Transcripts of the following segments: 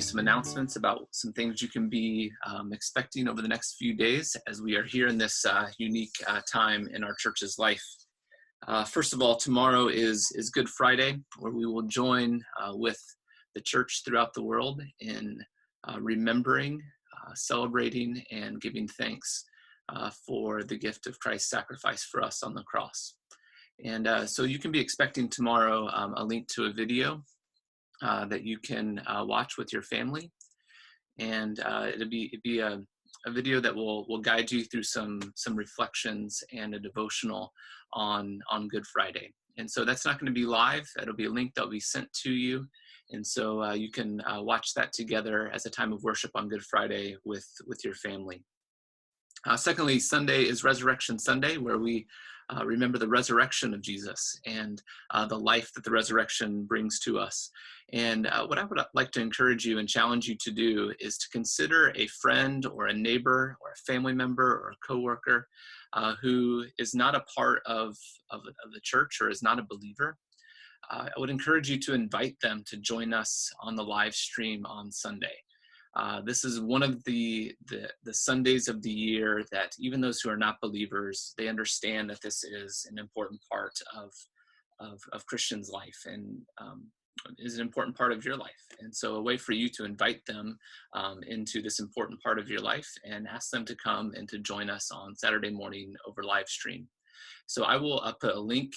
some announcements about some things you can be expecting over the next few days as we are here in this unique time in our church's life. First of all, tomorrow is Good Friday, where we will join with the church throughout the world in remembering, celebrating, and giving thanks for the gift of Christ's sacrifice for us on the cross. And so you can be expecting tomorrow a link to a video that you can watch with your family. And it'll be a video that will guide you through some reflections and a devotional on Good Friday. And so that's not going to be live. It'll be a link that'll be sent to you. And so you can watch that together as a time of worship on Good Friday with your family. Secondly, Sunday is Resurrection Sunday, where we remember the resurrection of Jesus and the life that the resurrection brings to us. And what I would like to encourage you and challenge you to do is to consider a friend or a neighbor or a family member or a coworker who is not a part of the church or is not a believer. I would encourage you to invite them to join us on the live stream on Sunday. This is one of the Sundays of the year that even those who are not believers, they understand that this is an important part of Christians' life and is an important part of your life. And so a way for you to invite them into this important part of your life and ask them to come and to join us on Saturday morning over live stream. So I will put a link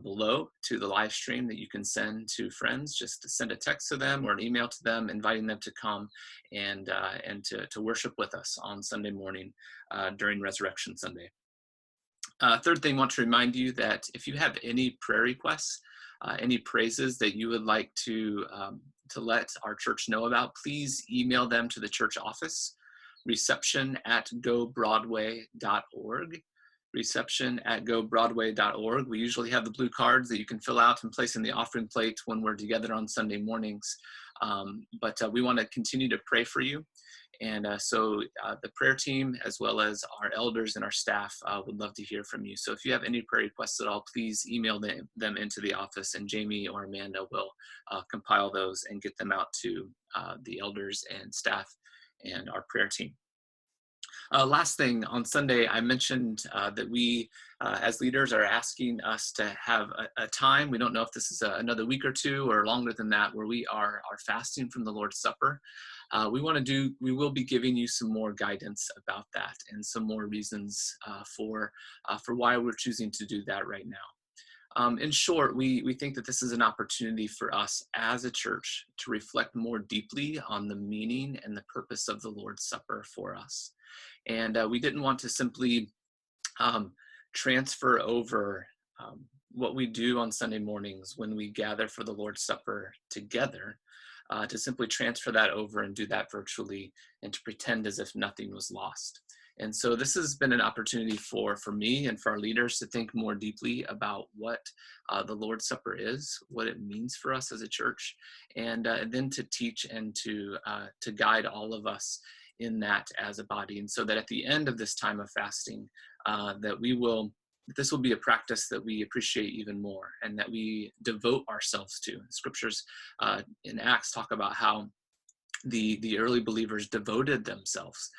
below to the live stream that you can send to friends. Just to send a text to them or an email to them, inviting them to come and to worship with us on Sunday morning during Resurrection Sunday. Third thing, I want to remind you that if you have any prayer requests, any praises that you would like to let our church know about, please email them to the church office, reception@gobroadway.org. reception@gobroadway.org. We usually have the blue cards that you can fill out and place in the offering plate when we're together on Sunday mornings. But we want to continue to pray for you. And so the prayer team, as well as our elders and our staff, would love to hear from you. So if you have any prayer requests at all, please email them into the office, and Jamie or Amanda will compile those and get them out to the elders and staff and our prayer team. Last thing, on Sunday, I mentioned that we, as leaders, are asking us to have a time. We don't know if this is another week or two or longer than that, where we are fasting from the Lord's Supper. We will be giving you some more guidance about that and some more reasons for why we're choosing to do that right now. In short, we think that this is an opportunity for us as a church to reflect more deeply on the meaning and the purpose of the Lord's Supper for us. And we didn't want to simply transfer over what we do on Sunday mornings when we gather for the Lord's Supper together, to simply transfer that over and do that virtually and to pretend as if nothing was lost. And so this has been an opportunity for me and for our leaders to think more deeply about what the Lord's Supper is, what it means for us as a church, and then to teach and to guide all of us in that as a body. And so that at the end of this time of fasting, this will be a practice that we appreciate even more and that we devote ourselves to. Scriptures in Acts talk about how the early believers devoted themselves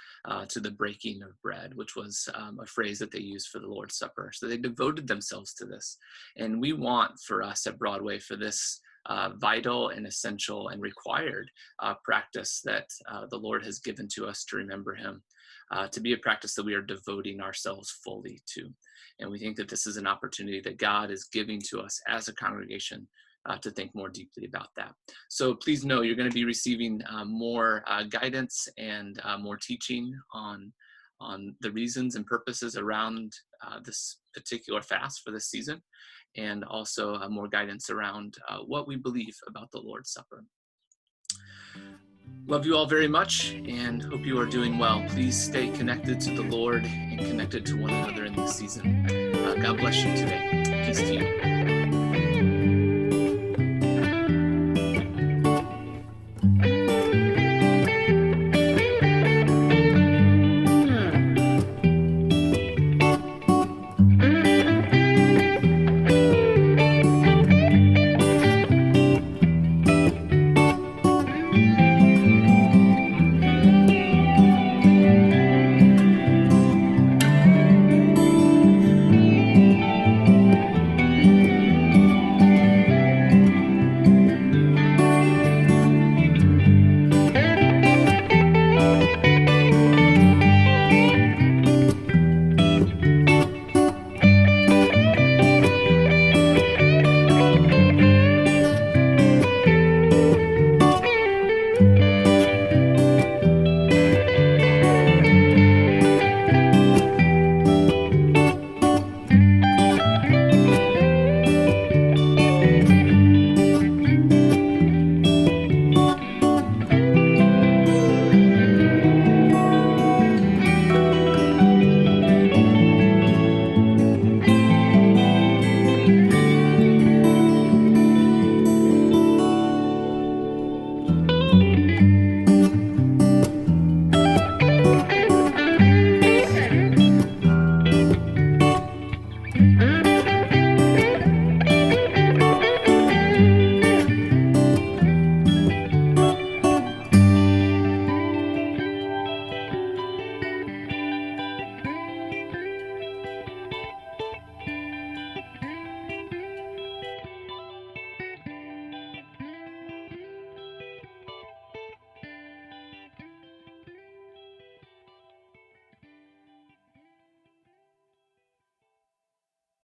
to the breaking of bread, which was a phrase that they used for the Lord's Supper. So they devoted themselves to this. And we want for us at Broadway for this vital and essential and required practice that the Lord has given to us to remember him, to be a practice that we are devoting ourselves fully to. And we think that this is an opportunity that God is giving to us as a congregation to think more deeply about that. So please know you're going to be receiving more guidance and more teaching on the reasons and purposes around this particular fast for this season, and also more guidance around what we believe about the Lord's Supper. Love you all very much and hope you are doing well. Please stay connected to the Lord and connected to one another in this season. God bless you today. Peace to you.